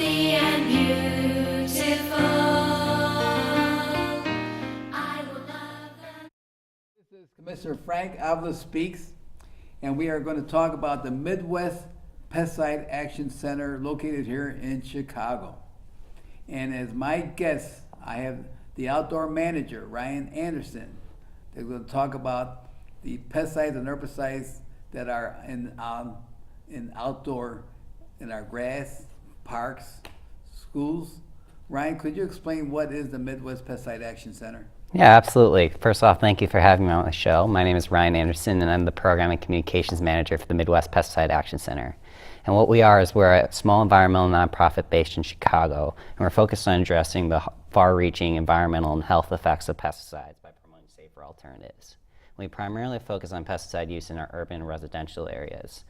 healthy and beautiful. I will love them. This is Commissioner Frank Avila speaks, and we are going to talk about the Midwest Pesticide Action Center located here in Chicago. And as my guest, I have the outdoor manager, Ryan Anderson. They're going to talk about the pesticides and herbicides that are in outdoor, in our grass, parks, schools. Ryan, could you explain what is the Midwest Pesticide Action Center? Yeah, absolutely. First off, thank you for having me on the show. My name is Ryan Anderson, and I'm the Program and Communications Manager for the Midwest Pesticide Action Center. And what we are is we're a small environmental nonprofit based in Chicago, and we're focused on addressing the far-reaching environmental and health effects of pesticides by promoting safer alternatives. We primarily focus on pesticide use in our urban and residential areas,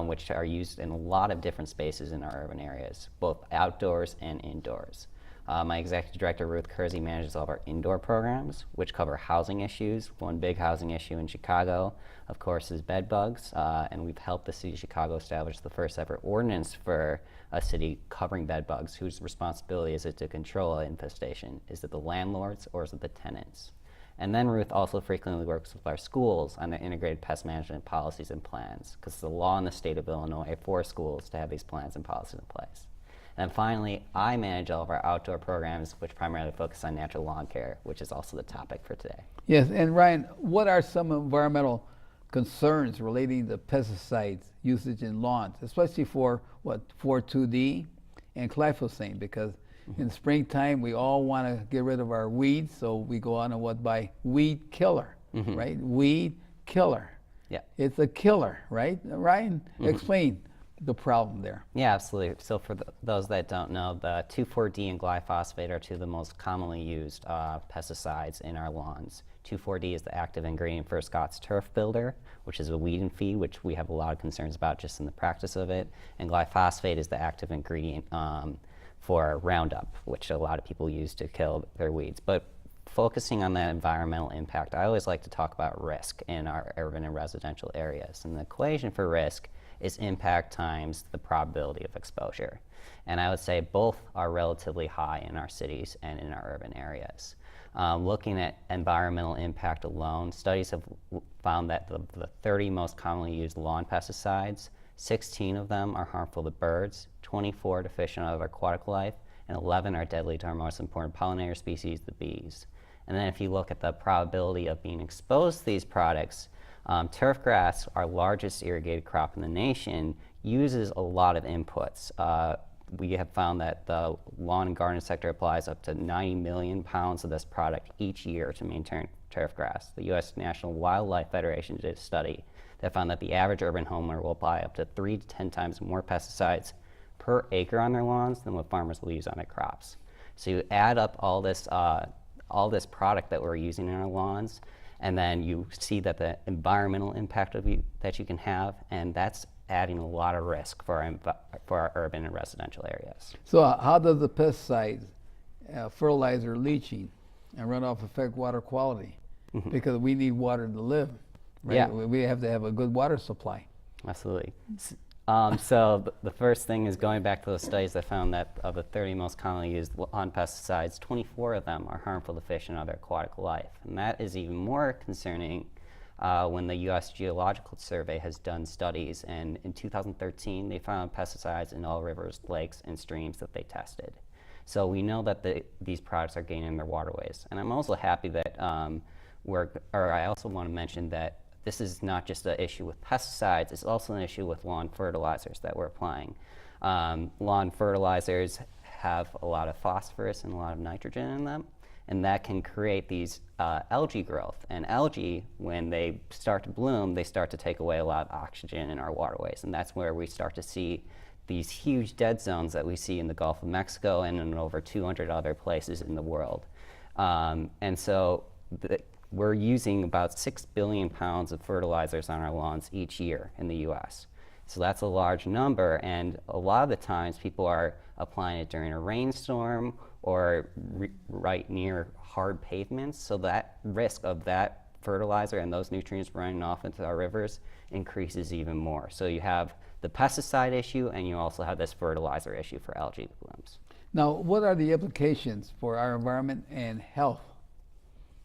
which are used in a lot of different spaces in our urban areas, both outdoors and indoors. My executive director, Ruth Kersey, manages all of our indoor programs, which cover housing issues. One big housing issue in Chicago, of course, is bed bugs, and we've helped the city of Chicago establish the first ever ordinance for a city covering bed bugs. Whose responsibility is it to control infestation? Is it the landlords or is it the tenants? And then Ruth also frequently works with our schools on their integrated pest management policies and plans, because it's the law in the state of Illinois for schools to have these plans and policies in place. And finally, I manage all of our outdoor programs, which primarily focus on natural lawn care, which is also the topic for today. Yes, and Ryan, what are some environmental concerns relating to pesticides usage in lawns, especially for 4,2-D and glyphosate? Because in springtime, we all want to get rid of our weeds, so we go on and buy weed killer, right? Weed killer. Yeah. It's a killer, right? Ryan, explain the problem there. Yeah, absolutely. So for those that don't know, the 2,4-D and glyphosate are two of the most commonly used pesticides in our lawns. 2,4-D is the active ingredient for Scott's turf builder, which is a weed and feed, which we have a lot of concerns about just in the practice of it. And glyphosate is the active ingredient for Roundup, which a lot of people use to kill their weeds. But focusing on that environmental impact, I always like to talk about risk in our urban and residential areas. And the equation for risk is impact times the probability of exposure. And I would say both are relatively high in our cities and in our urban areas. Looking at environmental impact alone, studies have found that the 30 most commonly used lawn pesticides, 16 of them are harmful to birds, 24 to fish and other aquatic life, and 11 are deadly to our most important pollinator species, the bees. And then if you look at the probability of being exposed to these products, turf grass, our largest irrigated crop in the nation, uses a lot of inputs. We have found that the lawn and garden sector applies up to 90 million pounds of this product each year to maintain turf grass. The U.S. National Wildlife Federation did a study that found that the average urban homeowner will apply up to 3 to 10 times more pesticides per acre on their lawns than what farmers will use on their crops. So you add up all this product that we're using in our lawns, and then you see that the environmental impact that you can have, and that's adding a lot of risk for our urban and residential areas. So how does the pesticides, fertilizer leaching, and runoff affect water quality? Because we need water to live, right? Yeah. We have to have a good water supply. Absolutely. So the first thing is going back to those studies that found that of the 30 most commonly used lawn pesticides, 24 of them are harmful to fish and other aquatic life. And that is even more concerning when the U.S. Geological Survey has done studies. And in 2013, they found pesticides in all rivers, lakes, and streams that they tested. So we know that these products are getting in their waterways. And I'm also happy that I also want to mention that this is not just an issue with pesticides, it's also an issue with lawn fertilizers that we're applying. Lawn fertilizers have a lot of phosphorus and a lot of nitrogen in them, and that can create these algae growth. And algae, when they start to bloom, they start to take away a lot of oxygen in our waterways, and that's where we start to see these huge dead zones that we see in the Gulf of Mexico and in over 200 other places in the world. And so we're using about 6 billion pounds of fertilizers on our lawns each year in the US. So that's a large number, and a lot of the times people are applying it during a rainstorm or right near hard pavements, so that risk of that fertilizer and those nutrients running off into our rivers increases even more. So you have the pesticide issue, and you also have this fertilizer issue for algae blooms. Now, what are the implications for our environment and health?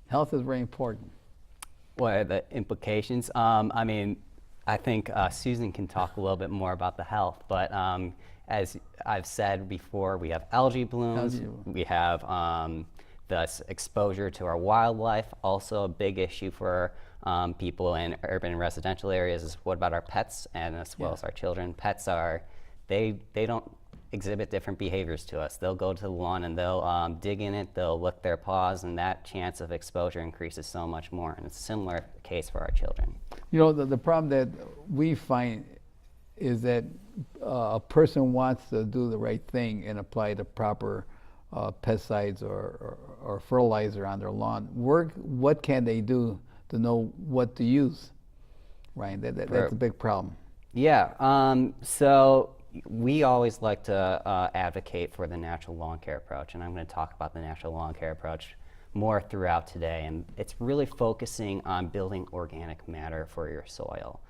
Health is very important. What are the implications? I think Susan can talk a little bit more about the health, but as I've said before, we have algae blooms, we have thus exposure to our wildlife, also a big issue for people in urban and residential areas is what about our pets and as well as our children. Pets they don't exhibit different behaviors to us. They'll go to the lawn and they'll dig in it, they'll lick their paws, and that chance of exposure increases so much more. And it's a similar case for our children. You know, the problem that we find is that a person wants to do the right thing and apply the proper pesticides or fertilizer on their lawn. What can they do to know what to use? Right, that's a big problem. Yeah, so we always like to advocate for the natural lawn care approach, and I'm going to talk about the natural lawn care approach more throughout today. And it's really focusing on building organic matter for your soil,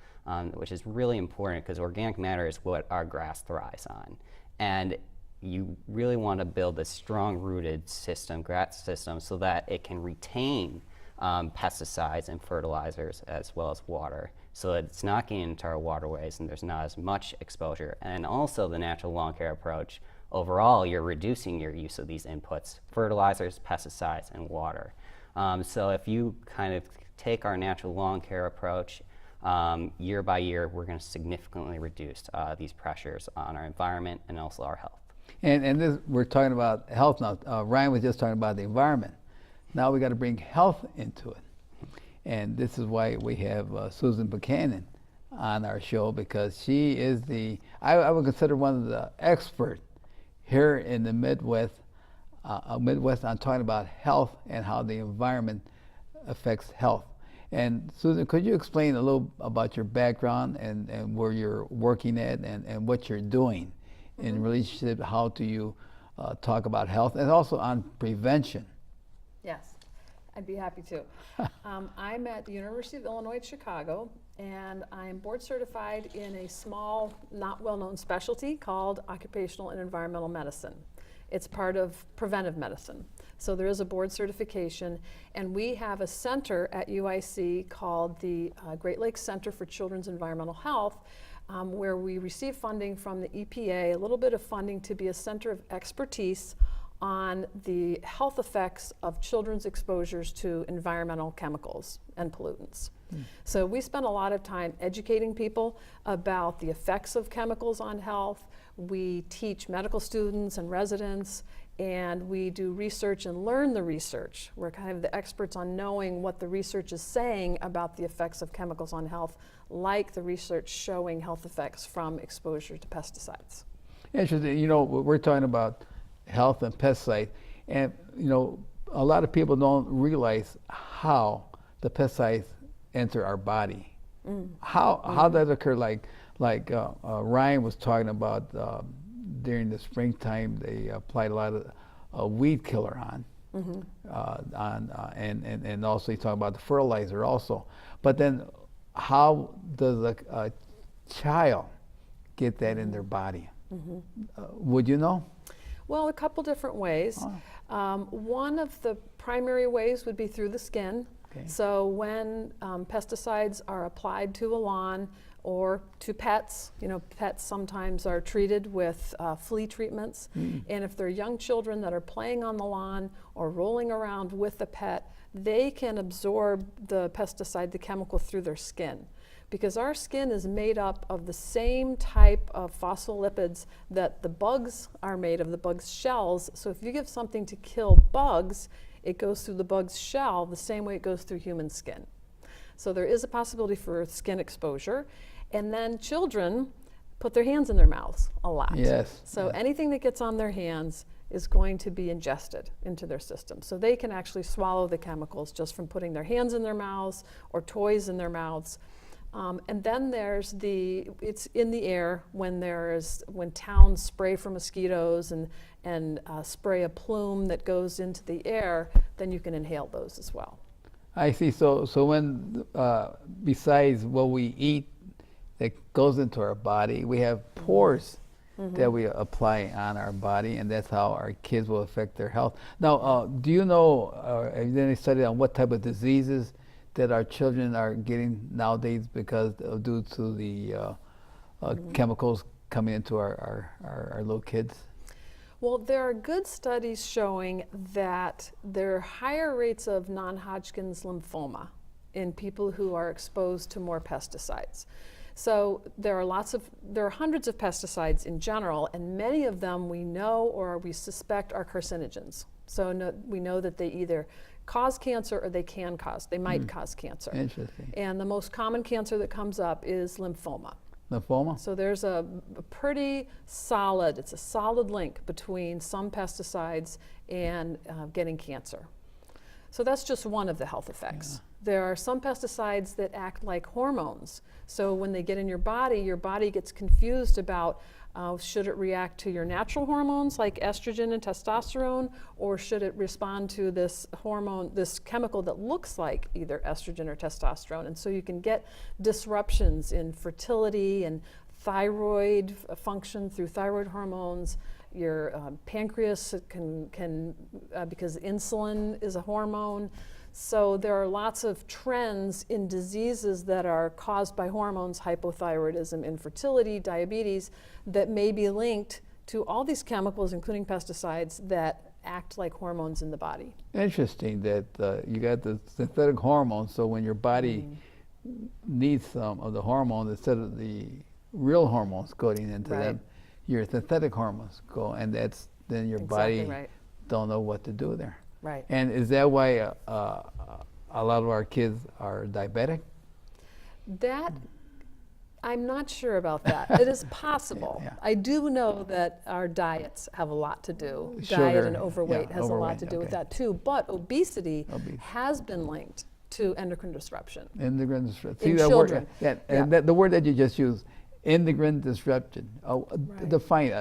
which is really important because organic matter is what our grass thrives on. And you really want to build a strong-rooted system, grass system, so that it can retain pesticides and fertilizers as well as water, so that it's not getting into our waterways and there's not as much exposure. And also the natural lawn care approach, overall you're reducing your use of these inputs, fertilizers, pesticides, and water. So if you kind of take our natural lawn care approach, year by year we're going to significantly reduce these pressures on our environment and also our health. And this, we're talking about health now. Ryan was just talking about the environment. Now we got to bring health into it. And this is why we have Susan Buchanan on our show, because she is I would consider one of the experts here in the Midwest on talking about health and how the environment affects health. And Susan, could you explain a little about your background and where you're working at and what you're doing in relationship, how do you talk about health and also on prevention? Yes, I'd be happy to. I'm at the University of Illinois at Chicago, and I'm board certified in a small, not well-known specialty called Occupational and Environmental Medicine. It's part of preventive medicine. So there is a board certification, and we have a center at UIC called the Great Lakes Center for Children's Environmental Health, where we receive funding from the EPA, a little bit of funding to be a center of expertise on the health effects of children's exposures to environmental chemicals and pollutants. So we spend a lot of time educating people about the effects of chemicals on health. We teach medical students and residents, and we do research and learn the research. We're kind of the experts on knowing what the research is saying about the effects of chemicals on health, like the research showing health effects from exposure to pesticides. Interesting. You know, we're talking about health and pesticides, and you know, a lot of people don't realize how the pesticides enter our body. How that occur? Like Ryan was talking about during the springtime, they applied a lot of weed killer on, and also he talked about the fertilizer also. But then, how does a child get that in their body? Would you know? Well, a couple different ways. One of the primary ways would be through the skin. Okay. So when pesticides are applied to a lawn or to pets, you know, pets sometimes are treated with flea treatments. And if they're young children that are playing on the lawn or rolling around with the pet, they can absorb the pesticide, the chemical, through their skin. Because our skin is made up of the same type of phospholipids that the bugs are made of, the bug's shells. So if you give something to kill bugs, it goes through the bug's shell the same way it goes through human skin. So there is a possibility for skin exposure. And then children put their hands in their mouths a lot. Yes. So anything that gets on their hands is going to be ingested into their system. So they can actually swallow the chemicals just from putting their hands in their mouths or toys in their mouths. And then there's it's in the air when towns spray for mosquitoes and spray a plume that goes into the air, then you can inhale those as well. I see. So when besides what we eat, that goes into our body. We have pores that we apply on our body, and that's how our kids will affect their health. Now, do you know, have you done any study on what type of diseases that our children are getting nowadays because due to the chemicals coming into our little kids? Well, there are good studies showing that there are higher rates of non-Hodgkin's lymphoma in people who are exposed to more pesticides. So there are hundreds of pesticides in general, and many of them we know or we suspect are carcinogens. So we know that they either cause cancer or they might cause cancer. Interesting. And the most common cancer that comes up is lymphoma. Lymphoma? So there's a pretty solid, it's a solid link between some pesticides and getting cancer. So that's just one of the health effects. There are some pesticides that act like hormones. So when they get in your body gets confused about should it react to your natural hormones like estrogen and testosterone, or should it respond to this hormone, this chemical that looks like either estrogen or testosterone? And so you can get disruptions in fertility and thyroid function through thyroid hormones. Your pancreas can because insulin is a hormone. So there are lots of trends in diseases that are caused by hormones, hypothyroidism, infertility, diabetes, that may be linked to all these chemicals, including pesticides, that act like hormones in the body. Interesting that you got the synthetic hormones, so when your body needs some of the hormone, instead of the real hormones going into them, your synthetic hormones go, and that's then your body don't know what to do there. Right. And is that why a lot of our kids are diabetic? That, I'm not sure about that. It is possible. I do know that our diets have a lot to do. Diet and overweight has a lot to do with that too. But obesity has been linked to endocrine disruption. Endocrine disruption. In children. And the word that you just used, endocrine disruption. Define,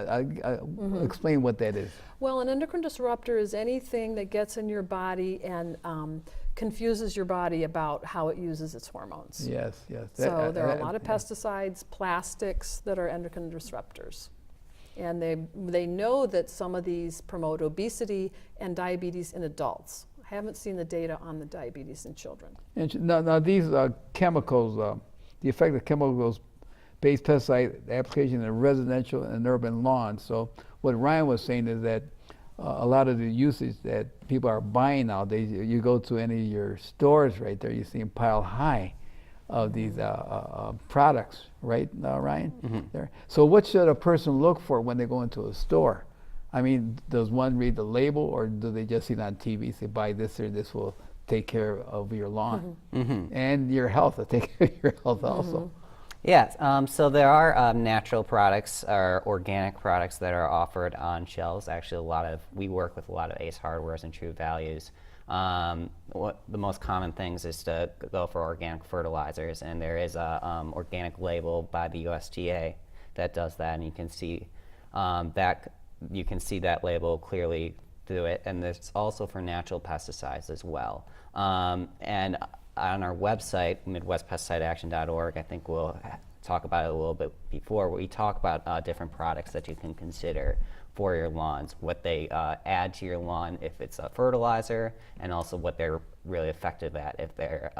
explain what that is. Well, an endocrine disruptor is anything that gets in your body and confuses your body about how it uses its hormones. Yes, yes. So there are a lot of pesticides, plastics that are endocrine disruptors. And they know that some of these promote obesity and diabetes in adults. I haven't seen the data on the diabetes in children. Now these chemicals, the effect of chemicals-based pesticide application in residential and urban lawns. So what Ryan was saying is that a lot of the usage that people are buying nowadays, you go to any of your stores right there, you see them piled high of these products, right, Ryan? There. So what should a person look for when they go into a store? I mean, does one read the label, or do they just see it on TV, say buy this or this will take care of your lawn and your health, will take care of your health also? Yeah, so there are natural products or organic products that are offered on shelves. Actually, we work with a lot of Ace Hardwares and True Values. The most common things is to go for organic fertilizers, and there is a organic label by the USDA that does that, and you can see that label clearly through it. And it's also for natural pesticides as well. And on our website, MidwestPesticideAction.org, I think we'll talk about it a little bit before. We talk about different products that you can consider for your lawns, what they add to your lawn if it's a fertilizer, and also what they're really effective at if they're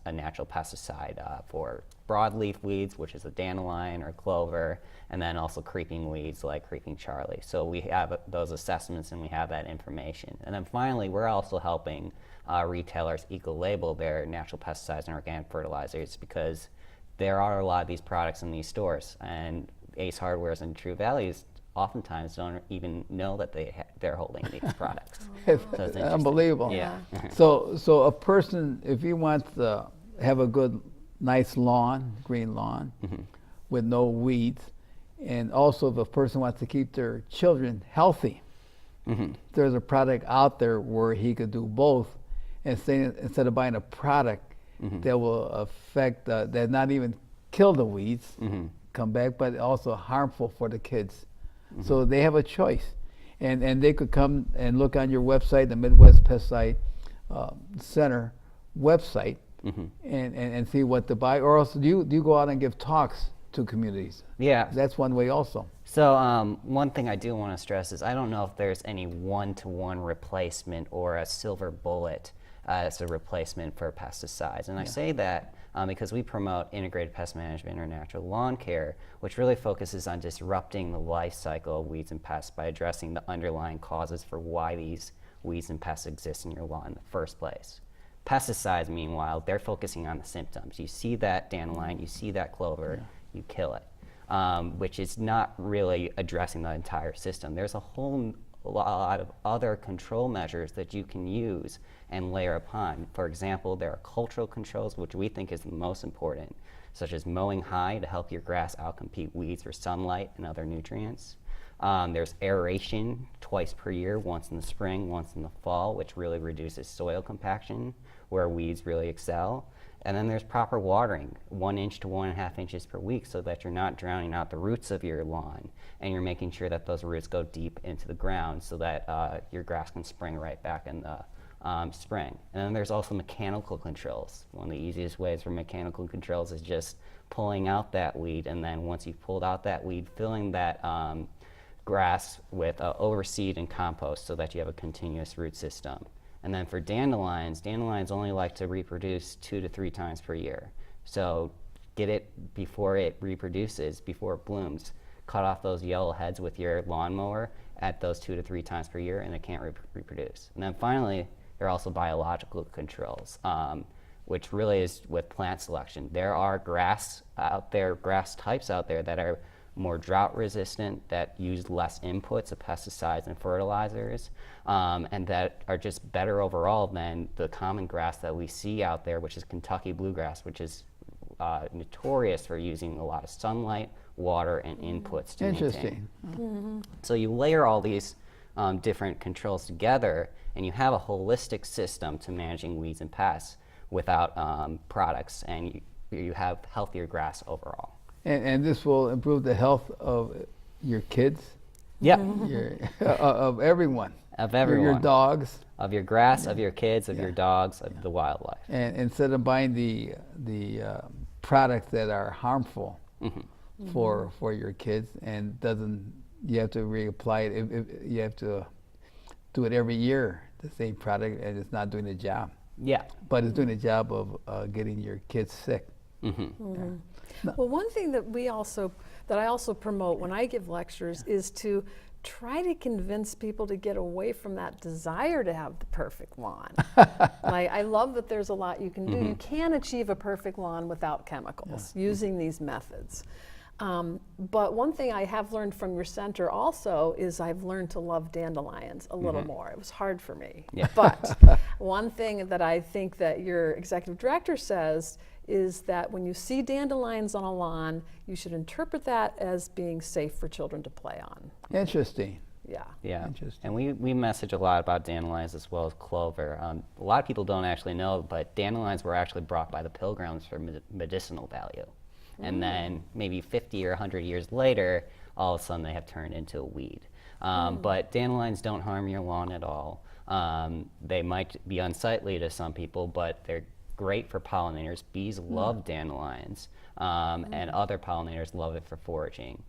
a natural pesticide for broadleaf weeds, which is a dandelion or clover, and then also creeping weeds like creeping Charlie. So we have those assessments and we have that information. And then finally, we're also helping retailers eco-label their natural pesticides and organic fertilizers, because there are a lot of these products in these stores, and Ace Hardwares and True Values oftentimes don't even know that they're holding these products. So it's unbelievable. Yeah. So a person, if he wants to have a good, nice lawn, green lawn, with no weeds, and also if a person wants to keep their children healthy, there's a product out there where he could do both, and instead of buying a product that will affect, that not even kill the weeds, come back, but also harmful for the kids. So they have a choice, and they could come and look on your website, the Midwest Pesticide Center website, and see what to buy. Or else, do you go out and give talks to communities. Yeah. That's one way also. So one thing I do want to stress is I don't know if there's any one-to-one replacement or a silver bullet as a replacement for pesticides. And I say that because we promote integrated pest management or natural lawn care, which really focuses on disrupting the life cycle of weeds and pests by addressing the underlying causes for why these weeds and pests exist in your lawn in the first place. Pesticides, meanwhile, they're focusing on the symptoms. You see that dandelion, you see that clover, you kill it. Which is not really addressing the entire system. There's a whole lot of other control measures that you can use and layer upon. For example, there are cultural controls, which we think is the most important, such as mowing high to help your grass outcompete weeds for sunlight and other nutrients. There's aeration twice per year, once in the spring, once in the fall, which really reduces soil compaction, where weeds really excel. And then there's proper watering, 1 inch to 1.5 inches per week, so that you're not drowning out the roots of your lawn, and you're making sure that those roots go deep into the ground so that your grass can spring right back in the spring. And then there's also mechanical controls. One of the easiest ways for mechanical controls is just pulling out that weed, and then once you've pulled out that weed, filling that grass with overseed and compost so that you have a continuous root system. And then for dandelions only like to reproduce 2 to 3 times per year. So get it before it reproduces, before it blooms. Cut off those yellow heads with your lawnmower at those 2 to 3 times per year, and it can't reproduce. And then finally, there are also biological controls, which really is with plant selection. There are grass types out there that are more drought resistant, that use less inputs of pesticides and fertilizers, and that are just better overall than the common grass that we see out there, which is Kentucky bluegrass, which is notorious for using a lot of sunlight, water, and inputs to Interesting. maintain. So you layer all these different controls together, and you have a holistic system to managing weeds and pests without products, and you have healthier grass overall. And this will improve the health of your kids, Yep. of everyone. Of everyone. Your dogs. Of your grass, of your kids, of your dogs, of the wildlife. And instead of buying the products that are harmful for your kids and you have to reapply it. If you have to do it every year, the same product, and it's not doing the job. Yeah. But it's doing the job of getting your kids sick. Well, one thing that I also promote when I give lectures is to try to convince people to get away from that desire to have the perfect lawn. Like, I love that there's a lot you can do. You can achieve a perfect lawn without chemicals using these methods. But one thing I have learned from your center also is I've learned to love dandelions a little more. It was hard for me. Yeah. But one thing that I think that your executive director says is that when you see dandelions on a lawn, you should interpret that as being safe for children to play on. Interesting. Yeah. Yeah. Interesting. And we message a lot about dandelions as well as clover. A lot of people don't actually know, but dandelions were actually brought by the Pilgrims for medicinal value. And then maybe 50 or 100 years later, all of a sudden they have turned into a weed. But dandelions don't harm your lawn at all. They might be unsightly to some people, but they're great for pollinators. Bees love dandelions, and other pollinators love it for foraging.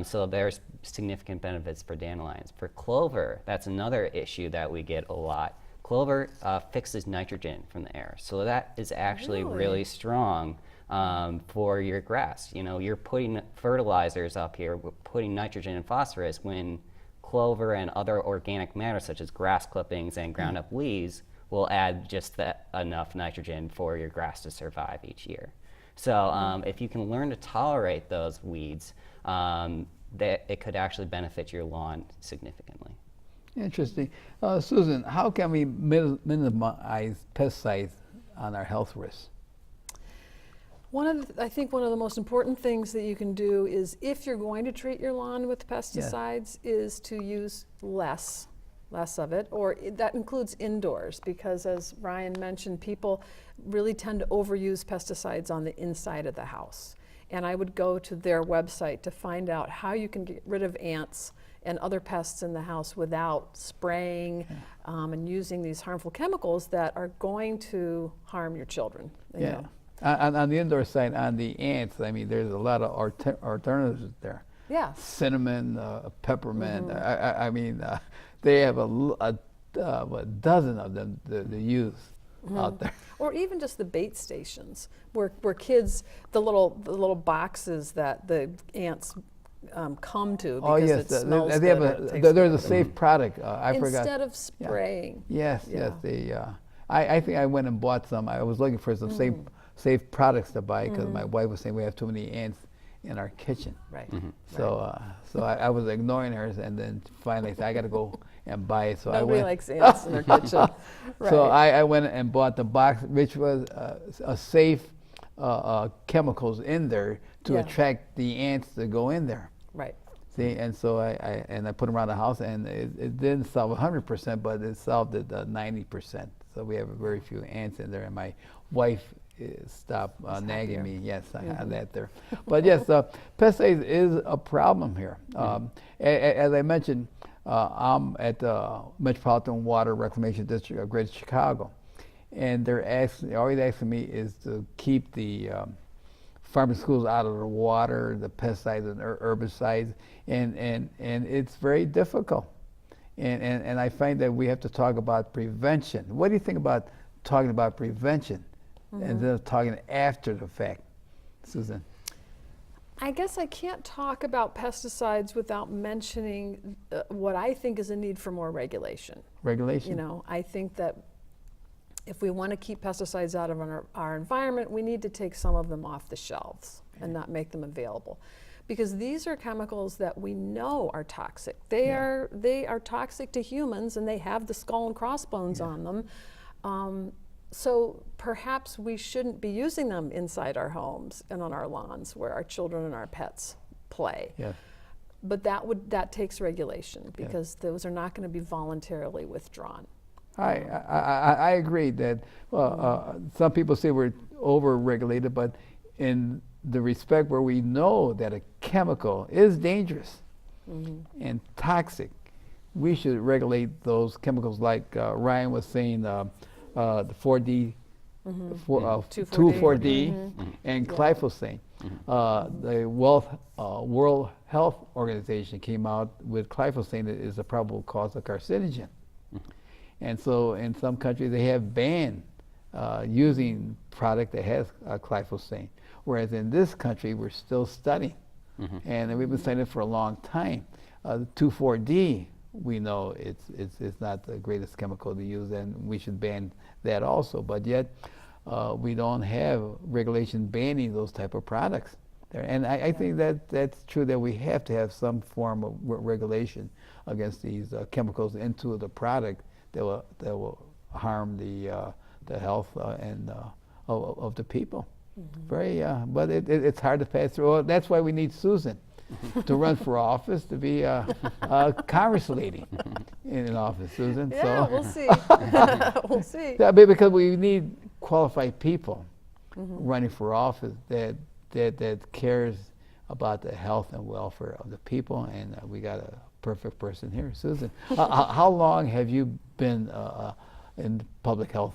So there's significant benefits for dandelions. For clover, that's another issue that we get a lot. Clover fixes nitrogen from the air, so that is actually really strong for your grass. You know, you're putting fertilizers up here, we're putting nitrogen and phosphorus, when clover and other organic matter such as grass clippings and ground up leaves will add just that enough nitrogen for your grass to survive each year. So if you can learn to tolerate those weeds, that it could actually benefit your lawn significantly. Interesting. Susan, how can we minimize pesticides on our health risks? I think one of the most important things that you can do is, if you're going to treat your lawn with pesticides, is to use less of it, or that includes indoors, because as Ryan mentioned, people really tend to overuse pesticides on the inside of the house. And I would go to their website to find out how you can get rid of ants and other pests in the house without spraying and using these harmful chemicals that are going to harm your children. You know. On the indoor side, on the ants, I mean, there's a lot of alternatives there. Yeah. Cinnamon, peppermint. I mean, they have a dozen of them to use out there. Or even just the bait stations, where kids, the little boxes that the ants come to because Oh yes, it smells they have good or it tastes there's a good. safe product. I forgot. Instead of spraying. Yes, Yeah. yes. I think I went and bought some. I was looking for some safe products to buy because my wife was saying we have too many ants in our kitchen. Right. So I was ignoring her, and then finally I said, I got to go and buy it. So I Nobody went. likes ants in their kitchen. Right. So I went and bought the box, which was a safe chemicals in there to Yeah. attract the ants to go in there. Right. See, and so I put them around the house, and it didn't solve 100%, but it solved it 90%. So we have very few ants in there, and my wife stopped nagging happier. me. Yes, I have that there. But yes, pesticides is a problem here. As I mentioned, I'm at the Metropolitan Water Reclamation District of Greater Chicago, and they're always asking me is to keep the farming schools out of the water, the pesticides and herbicides, and it's very difficult. And I find that we have to talk about prevention. What do you think about talking about prevention instead of talking after the fact, Susan? I guess I can't talk about pesticides without mentioning what I think is a need for more regulation. Regulation? You know, I think that if we want to keep pesticides out of our environment, we need to take some of them off the shelves and not make them available. Because these are chemicals that we know are toxic. They are toxic to humans, and they have the skull and crossbones on them. So perhaps we shouldn't be using them inside our homes and on our lawns where our children and our pets play. Yes. But that takes regulation, because those are not going to be voluntarily withdrawn. I agree that some people say we're over-regulated, but in the respect where we know that a chemical is dangerous and toxic, we should regulate those chemicals like Ryan was saying, the 4D, 2,4-D, and glyphosate. The World Health Organization came out with glyphosate is a probable cause of carcinogen. And so in some countries they have banned using product that has glyphosate. Whereas in this country we're still studying. And we've been studying it for a long time. 2,4-D, we know it's not the greatest chemical to use, and we should ban that also. But yet we don't have regulation banning those type of products there. And I think that's true, that we have to have some form of regulation against these chemicals into the product that will harm the health and of the people. Very, but it's hard to pass through. Well, that's why we need Susan to run for office, to be a Congress lady in an office, Susan. Yeah, So. we'll see. We'll see. Yeah, because we need qualified people running for office that cares about the health and welfare of the people, and we got a perfect person here, Susan. How long have you been in public health?